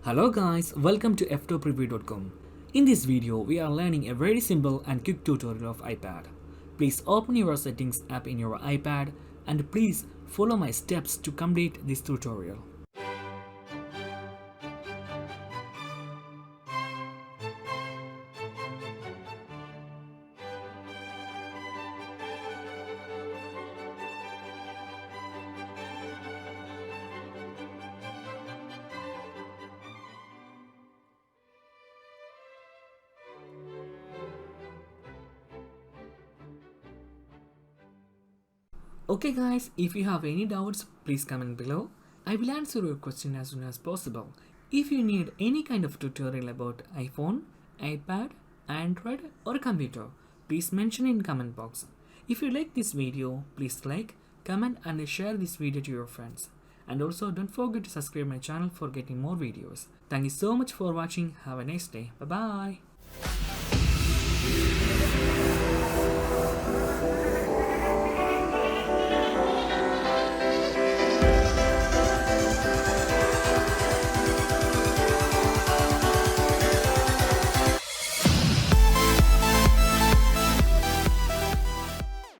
Hello guys, welcome to Ftopreview.com. In this video, we are learning a very simple and quick tutorial of iPad. Please open your settings app in your iPad and please follow my steps to complete this tutorial. Okay guys, if you have any doubts, please comment below. I will answer your question as soon as possible. If you need any kind of tutorial about iPhone, iPad, Android or computer, please mention in comment box. If you like this video, please like, comment and share this video to your friends. And also don't forget to subscribe my channel for getting more videos. Thank you so much for watching. Have a nice day. Bye bye.